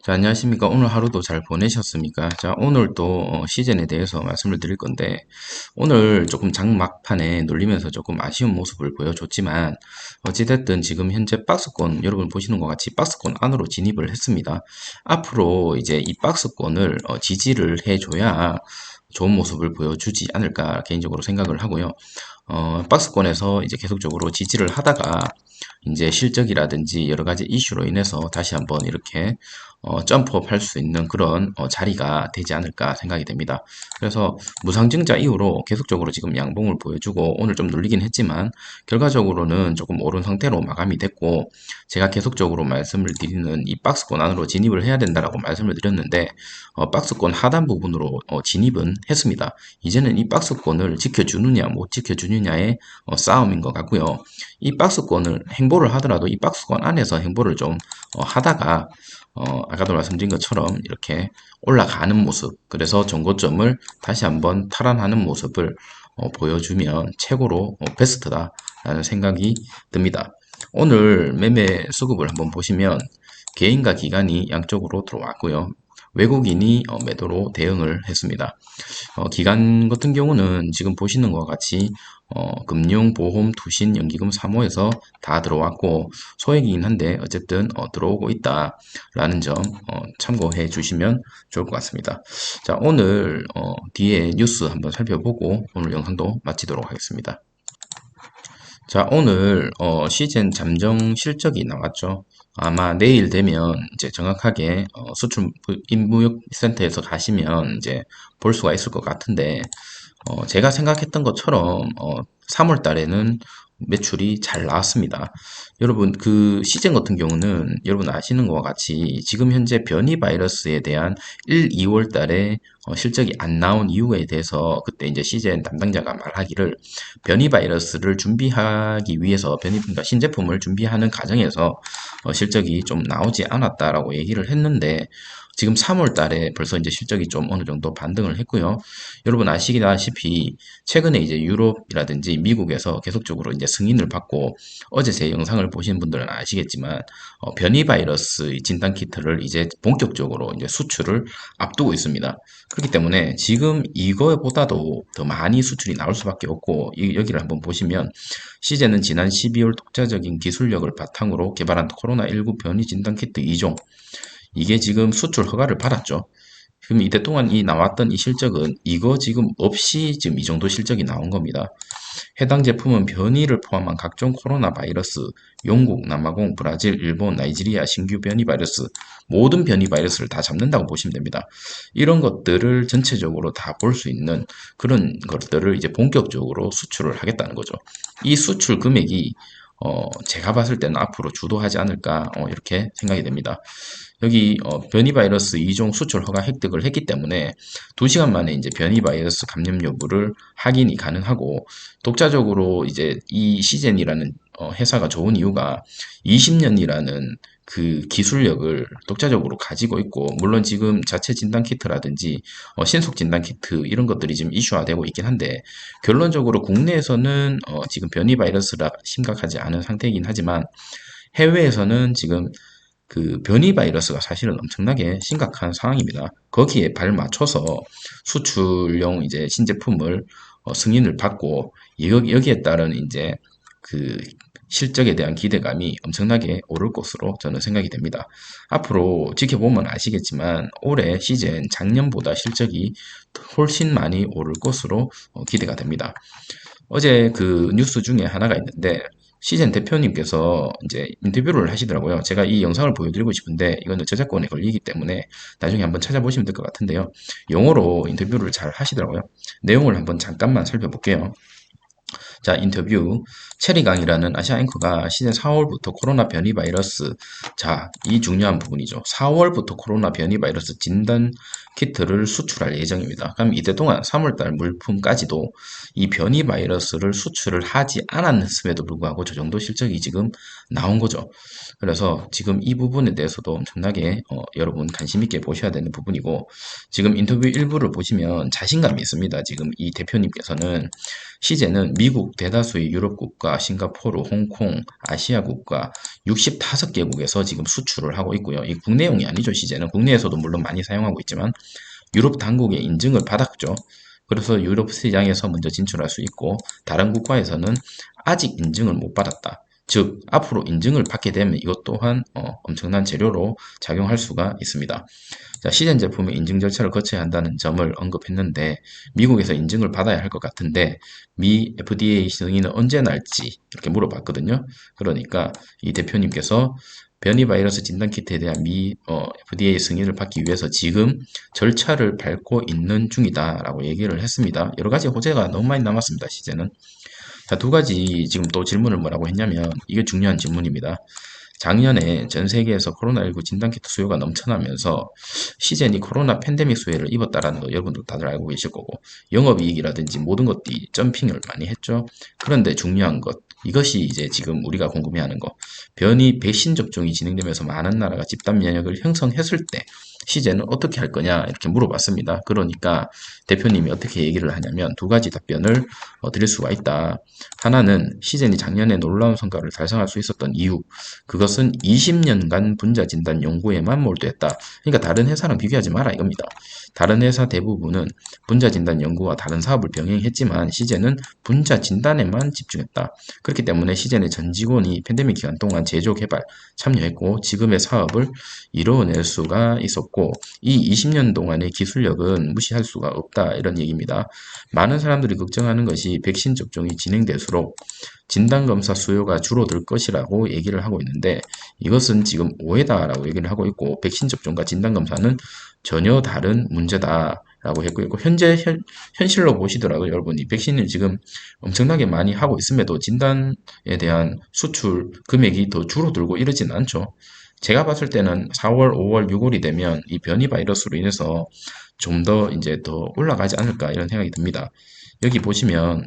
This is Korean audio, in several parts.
자, 안녕하십니까. 오늘 하루도 잘 보내셨습니까? 자, 오늘 또 시즌에 대해서 말씀을 드릴 건데, 오늘 조금 장 막판에 눌리면서 조금 아쉬운 모습을 보여줬지만, 어찌됐든 지금 현재 박스권, 여러분 보시는 것 같이 박스권 안으로 진입을 했습니다. 앞으로 이제 이 박스권을 지지를 해줘야 좋은 모습을 보여주지 않을까 개인적으로 생각을 하고요. 박스권에서 이제 계속적으로 지지를 하다가 이제 실적이라든지 여러 가지 이슈로 인해서 다시 한번 이렇게 점프업 할 수 있는 그런 자리가 되지 않을까 생각이 됩니다. 그래서 무상증자 이후로 계속적으로 지금 양봉을 보여주고 오늘 좀 눌리긴 했지만 결과적으로는 조금 오른 상태로 마감이 됐고, 제가 계속적으로 말씀을 드리는 이 박스권 안으로 진입을 해야 된다라고 말씀을 드렸는데 박스권 하단 부분으로 진입은 했습니다. 이제는 이 박스권을 지켜주느냐 못 지켜주느냐의 싸움인 것 같고요. 이 박스권을 행보를 하더라도 이 박스권 안에서 행보를 좀 하다가 아까도 말씀드린 것처럼 이렇게 올라가는 모습, 그래서 전고점을 다시 한번 탈환하는 모습을 보여주면 최고로 베스트다라는 생각이 듭니다. 오늘 매매 수급을 한번 보시면 개인과 기관이 양쪽으로 들어왔고요. 외국인이 매도로 대응을 했습니다. 기관 같은 경우는 지금 보시는 것과 같이 금융, 보험, 투신, 연기금, 사모에서 다 들어왔고 소액이긴 한데 어쨌든 들어오고 있다라는 점 참고해 주시면 좋을 것 같습니다. 자, 오늘 뒤에 뉴스 한번 살펴보고 오늘 영상도 마치도록 하겠습니다. 자, 오늘 시즌 잠정 실적이 나왔죠. 아마 내일 되면 이제 정확하게 수출 인무역 센터에서 가시면 이제 볼 수가 있을 것 같은데, 제가 생각했던 것처럼 3월 달에는 매출이 잘 나왔습니다. 여러분, 그 시즌 같은 경우는 여러분 아시는 것과 같이 지금 현재 변이 바이러스에 대한 1, 2월 달에 실적이 안 나온 이유에 대해서 그때 이제 시즌 담당자가 말하기를, 변이 바이러스를 준비하기 위해서 그러니까 신제품을 준비하는 과정에서 실적이 좀 나오지 않았다라고 얘기를 했는데, 지금 3월 달에 벌써 이제 실적이 좀 어느 정도 반등을 했고요. 여러분 아시다시피 최근에 이제 유럽이라든지 미국에서 계속적으로 이제 승인을 받고, 어제 제 영상을 보신 분들은 아시겠지만 변이 바이러스 진단 키트를 이제 본격적으로 이제 수출을 앞두고 있습니다. 그렇기 때문에 지금 이거보다도 더 많이 수출이 나올 수밖에 없고, 여기를 한번 보시면 시제는 지난 12월 독자적인 기술력을 바탕으로 개발한 코로나19 변이 진단 키트 2종, 이게 지금 수출 허가를 받았죠. 그럼 이때 동안 이 나왔던 이 실적은 이거 지금 없이 지금 이 정도 실적이 나온 겁니다. 해당 제품은 변이를 포함한 각종 코로나 바이러스, 영국, 남아공, 브라질, 일본, 나이지리아 신규 변이 바이러스, 모든 변이 바이러스를 다 잡는다고 보시면 됩니다. 이런 것들을 전체적으로 다 볼 수 있는 그런 것들을 이제 본격적으로 수출을 하겠다는 거죠. 이 수출 금액이 제가 봤을 때는 앞으로 주도하지 않을까 이렇게 생각이 됩니다. 여기 변이 바이러스 2종 수출 허가 획득을 했기 때문에 2시간 만에 이제 변이 바이러스 감염 여부를 확인이 가능하고, 독자적으로 이제 이 시젠이라는 회사가 좋은 이유가 20년이라는 그 기술력을 독자적으로 가지고 있고, 물론 지금 자체 진단 키트라든지 신속 진단 키트 이런 것들이 지금 이슈화되고 있긴 한데, 결론적으로 국내에서는 지금 변이 바이러스가 심각하지 않은 상태이긴 하지만 해외에서는 지금 그 변이 바이러스가 사실은 엄청나게 심각한 상황입니다. 거기에 발맞춰서 수출용 이제 신제품을 승인을 받고, 여기에 따른 이제 그 실적에 대한 기대감이 엄청나게 오를 것으로 저는 생각이 됩니다. 앞으로 지켜보면 아시겠지만 올해 시즌 작년보다 실적이 훨씬 많이 오를 것으로 기대가 됩니다. 어제 그 뉴스 중에 하나가 있는데, 시젠 대표님께서 이제 인터뷰를 하시더라고요. 제가 이 영상을 보여드리고 싶은데 이거는 저작권에 걸리기 때문에 나중에 한번 찾아보시면 될 것 같은데요. 영어로 인터뷰를 잘 하시더라고요. 내용을 한번 잠깐만 살펴볼게요. 자, 인터뷰. 체리강이라는 아시아 앵커가 시즌 4월부터 코로나 변이 바이러스, 자, 이 중요한 부분이죠. 4월부터 코로나 변이 바이러스 진단 키트를 수출할 예정입니다. 그럼 이때 동안 3월달 물품까지도 이 변이 바이러스를 수출을 하지 않았음에도 불구하고 저 정도 실적이 지금 나온 거죠. 그래서 지금 이 부분에 대해서도 엄청나게 여러분 관심 있게 보셔야 되는 부분이고, 지금 인터뷰 일부를 보시면 자신감이 있습니다. 지금 이 대표님께서는 시제는 미국 미국, 대다수의 유럽 국가, 싱가포르, 홍콩, 아시아 국가 65개국에서 지금 수출을 하고 있고요. 이 국내용이 아니죠, 시제는. 국내에서도 물론 많이 사용하고 있지만 유럽 당국의 인증을 받았죠. 그래서 유럽 시장에서 먼저 진출할 수 있고 다른 국가에서는 아직 인증을 못 받았다. 즉 앞으로 인증을 받게 되면 이것 또한 엄청난 재료로 작용할 수가 있습니다. 자, 시젠 제품의 인증 절차를 거쳐야 한다는 점을 언급했는데 미국에서 인증을 받아야 할 것 같은데 미 FDA 승인은 언제 날지 이렇게 물어봤거든요. 그러니까 이 대표님께서 변이 바이러스 진단 키트에 대한 미 FDA 승인을 받기 위해서 지금 절차를 밟고 있는 중이다라고 얘기를 했습니다. 여러 가지 호재가 너무 많이 남았습니다. 시제는. 자, 두 가지 지금 또 질문을 뭐라고 했냐면 이게 중요한 질문입니다. 작년에 전 세계에서 코로나19 진단키트 수요가 넘쳐나면서 시젠이 코로나 팬데믹 수혜를 입었다라는 거 여러분들 다들 알고 계실 거고 영업이익이라든지 모든 것들이 점핑을 많이 했죠. 그런데 중요한 것 이것이 이제 지금 우리가 궁금해하는 거 변이 백신 접종이 진행되면서 많은 나라가 집단 면역을 형성했을 때 시제는 어떻게 할 거냐 이렇게 물어봤습니다. 그러니까 대표님이 어떻게 얘기를 하냐면 두 가지 답변을 드릴 수가 있다. 하나는 시젠이 작년에 놀라운 성과를 달성할 수 있었던 이유 그것은 20년간 분자 진단 연구에만 몰두했다. 그러니까 다른 회사랑 비교하지 마라 이겁니다. 다른 회사 대부분은 분자 진단 연구와 다른 사업을 병행했지만 시젠은 분자 진단에만 집중했다. 그렇기 때문에 시젠의 전 직원이 팬데믹 기간 동안 제조 개발 참여했고 지금의 사업을 이루어낼 수가 있었고 이 20년 동안의 기술력은 무시할 수가 없다 이런 얘기입니다. 많은 사람들이 걱정하는 것이 백신 접종이 진행될수록 진단검사 수요가 줄어들 것이라고 얘기를 하고 있는데 이것은 지금 오해다라고 얘기를 하고 있고 백신 접종과 진단검사는 전혀 다른 문제다라고 했고 현재 현실로 보시더라고요. 여러분이 백신을 지금 엄청나게 많이 하고 있음에도 진단에 대한 수출 금액이 더 줄어들고 이러지는 않죠. 제가 봤을 때는 4월, 5월, 6월이 되면 이 변이 바이러스로 인해서 좀 더 이제 더 올라가지 않을까 이런 생각이 듭니다. 여기 보시면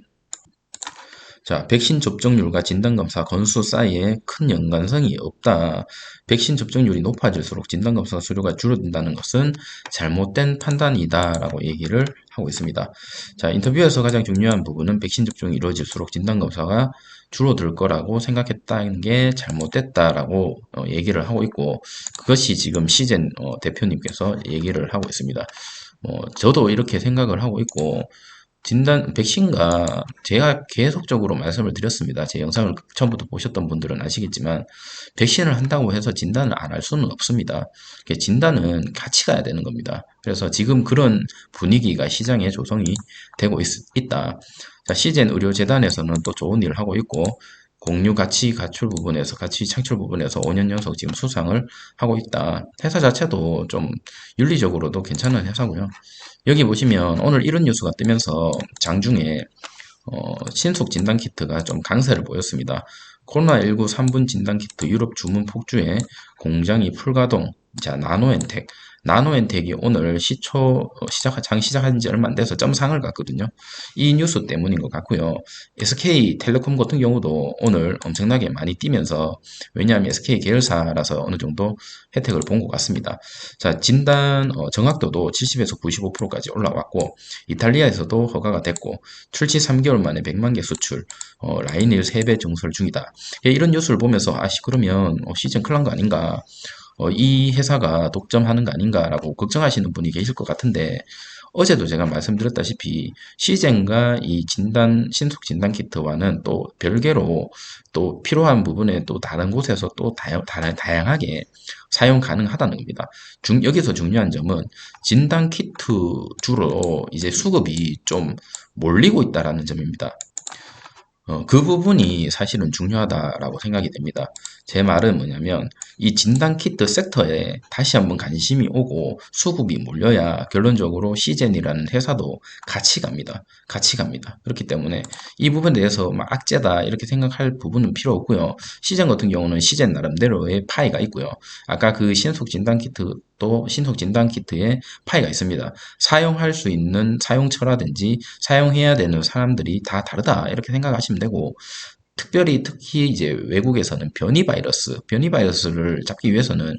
자, 백신 접종률과 진단검사 건수 사이에 큰 연관성이 없다. 백신 접종률이 높아질수록 진단검사 수요가 줄어든다는 것은 잘못된 판단이다라고 얘기를 하고 있습니다. 자, 인터뷰에서 가장 중요한 부분은 백신 접종이 이루어질수록 진단검사가 줄어들 거라고 생각했다는 게 잘못됐다라고 얘기를 하고 있고 그것이 지금 시젠 대표님께서 얘기를 하고 있습니다. 저도 이렇게 생각을 하고 있고 백신과 제가 계속적으로 말씀을 드렸습니다. 제 영상을 처음부터 보셨던 분들은 아시겠지만, 백신을 한다고 해서 진단을 안 할 수는 없습니다. 진단은 같이 가야 되는 겁니다. 그래서 지금 그런 분위기가 시장에 조성이 되고 있다. 자, 시젠 의료재단에서는 또 좋은 일을 하고 있고, 공유 가치 가출 부분에서, 가치 창출 부분에서 5년 연속 지금 수상을 하고 있다. 회사 자체도 좀 윤리적으로도 괜찮은 회사고요. 여기 보시면 오늘 이런 뉴스가 뜨면서 장중에 신속 진단키트가 좀 강세를 보였습니다. 코로나19 3분 진단키트 유럽 주문 폭주에 공장이 풀가동. 자, 나노엔텍. 나노엔텍이 오늘 장 시작한 지 얼마 안 돼서 점상을 갔거든요. 이 뉴스 때문인 것 같고요. SK텔레콤 같은 경우도 오늘 엄청나게 많이 뛰면서 왜냐하면 SK 계열사라서 어느 정도 혜택을 본 것 같습니다. 자, 진단 정확도도 70에서 95%까지 올라왔고 이탈리아에서도 허가가 됐고 출시 3개월 만에 100만 개 수출 라인일 3배 증설 중이다. 이런 뉴스를 보면서 그러면 시즌 큰일 난 거 아닌가 이 회사가 독점하는 거 아닌가라고 걱정하시는 분이 계실 것 같은데 어제도 제가 말씀드렸다시피 시젠과 이 신속 진단 키트와는 또 별개로 또 필요한 부분에 또 다른 곳에서 또 다양하게 사용 가능하다는 겁니다. 여기서 중요한 점은 진단 키트 주로 이제 수급이 좀 몰리고 있다라는 점입니다. 그 부분이 사실은 중요하다라고 생각이 됩니다. 제 말은 뭐냐면 이 진단키트 섹터에 다시 한번 관심이 오고 수급이 몰려야 결론적으로 시젠이라는 회사도 같이 갑니다. 같이 갑니다. 그렇기 때문에 이 부분에 대해서 막 악재다 이렇게 생각할 부분은 필요 없고요. 시젠 같은 경우는 시젠 나름대로의 파이가 있고요. 아까 그 신속 진단키트에 파이가 있습니다. 사용할 수 있는 사용처라든지 사용해야 되는 사람들이 다 다르다 이렇게 생각하시면 되고 특히 이제 외국에서는 변이 바이러스를 잡기 위해서는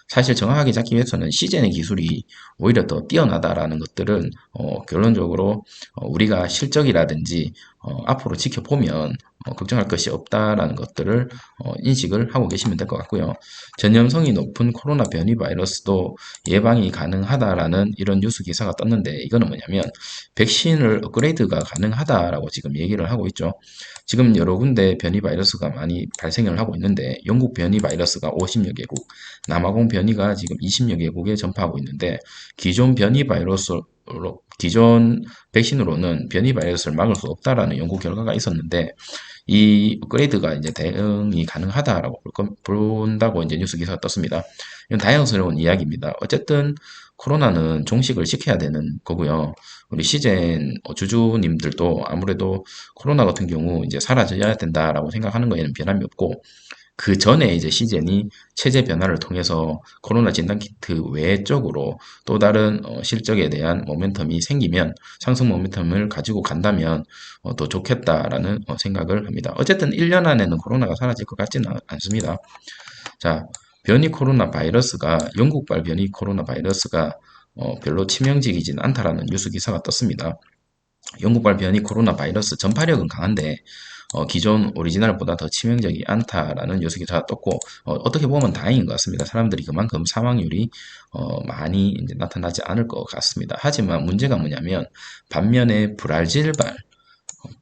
사실 정확하게 잡기 위해서는 시젠의 기술이 오히려 더 뛰어나다라는 것들은 결론적으로 우리가 실적이라든지 앞으로 지켜보면 걱정할 것이 없다라는 것들을 인식을 하고 계시면 될 것 같고요. 전염성이 높은 코로나 변이 바이러스도 예방이 가능하다라는 이런 뉴스 기사가 떴는데 이거는 뭐냐면 백신을 업그레이드가 가능하다라고 지금 얘기를 하고 있죠. 지금 여러 군데 변이 바이러스가 많이 발생을 하고 있는데 영국 변이 바이러스가 50여 개국, 남아공 변이가 지금 20여 개국에 전파하고 있는데 기존 백신으로는 변이 바이러스를 막을 수 없다라는 연구 결과가 있었는데 이 업그레이드가 이제 대응이 가능하다라고 본다고 이제 뉴스 기사가 떴습니다. 이건 다양스러운 이야기입니다. 어쨌든 코로나는 종식을 시켜야 되는 거고요. 우리 시젠 주주님들도 아무래도 코로나 같은 경우 이제 사라져야 된다라고 생각하는 거에는 변함이 없고 그 전에 이제 시젠이 체제 변화를 통해서 코로나 진단키트 외적으로 또 다른 실적에 대한 모멘텀이 생기면 상승 모멘텀을 가지고 간다면 더 좋겠다라는 생각을 합니다. 어쨌든 1년 안에는 코로나가 사라질 것 같지는 않습니다. 자, 영국발 변이 코로나 바이러스가 별로 치명적이진 않다라는 뉴스 기사가 떴습니다. 영국발 변이 코로나 바이러스 전파력은 강한데 기존 오리지널보다 더 치명적이 않다라는 뉴스 기사가 떴고 어떻게 보면 다행인 것 같습니다. 사람들이 그만큼 사망률이 많이 이제 나타나지 않을 것 같습니다. 하지만 문제가 뭐냐면 반면에 브라질발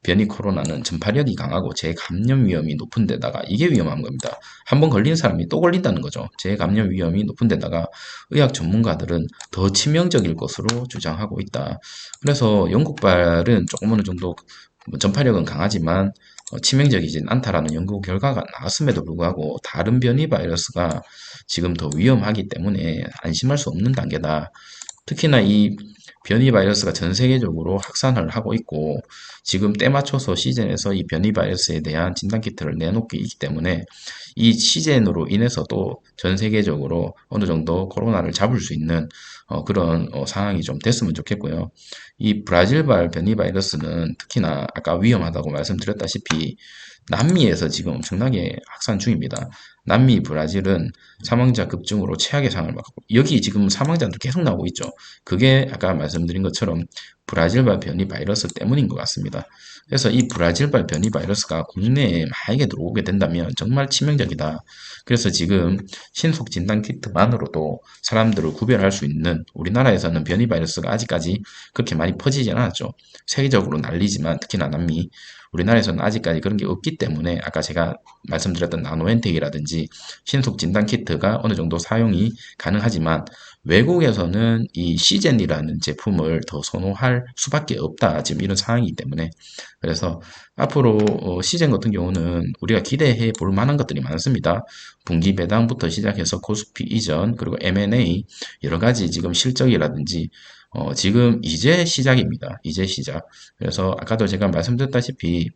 변이 코로나는 전파력이 강하고 재감염 위험이 높은 데다가 이게 위험한 겁니다. 한번 걸린 사람이 또 걸린다는 거죠. 재감염 위험이 높은 데다가 의학 전문가들은 더 치명적일 것으로 주장하고 있다. 그래서 영국발은 조금 어느 정도 전파력은 강하지만 치명적이진 않다라는 연구 결과가 나왔음에도 불구하고 다른 변이 바이러스가 지금 더 위험하기 때문에 안심할 수 없는 단계다. 특히나 이 변이 바이러스가 전 세계적으로 확산을 하고 있고 지금 때 맞춰서 시즌에서 이 변이 바이러스에 대한 진단키트를 내놓기 있기 때문에 이 시즌으로 인해서도 전 세계적으로 어느 정도 코로나를 잡을 수 있는 그런 상황이 좀 됐으면 좋겠고요. 이 브라질발 변이 바이러스는 특히나 아까 위험하다고 말씀드렸다시피 남미에서 지금 엄청나게 확산 중입니다. 남미, 브라질은 사망자 급증으로 최악의 상을 맞고 여기 지금 사망자들 계속 나오고 있죠. 그게 아까 말씀드린 것처럼 브라질발 변이 바이러스 때문인 것 같습니다. 그래서 이 브라질발 변이 바이러스가 국내에 만약에 들어오게 된다면 정말 치명적이다. 그래서 지금 신속 진단 키트만으로도 사람들을 구별할 수 있는 우리나라에서는 변이 바이러스가 아직까지 그렇게 많이 퍼지지 않았죠. 세계적으로 난리지만 특히나 남미 우리나라에서는 아직까지 그런 게 없기 때문에 아까 제가 말씀드렸던 나노엔텍이라든지 신속 진단 키트가 어느 정도 사용이 가능하지만 외국에서는 이 시젠이라는 제품을 더 선호할 수밖에 없다. 지금 이런 상황이기 때문에 그래서 앞으로 시젠 같은 경우는 우리가 기대해 볼 만한 것들이 많습니다. 분기 배당부터 시작해서 코스피 이전 그리고 M&A 여러 가지 지금 실적이라든지 지금 이제 시작입니다. 이제 시작. 그래서 아까도 제가 말씀드렸다시피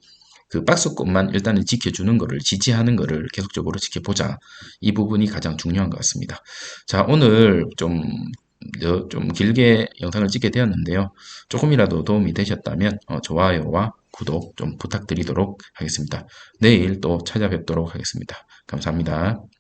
그 박스권만 일단은 지켜주는 거를 지지하는 거를 계속적으로 지켜보자. 이 부분이 가장 중요한 것 같습니다. 자, 오늘 좀 길게 영상을 찍게 되었는데요. 조금이라도 도움이 되셨다면 좋아요와 구독 좀 부탁드리도록 하겠습니다. 내일 또 찾아뵙도록 하겠습니다. 감사합니다.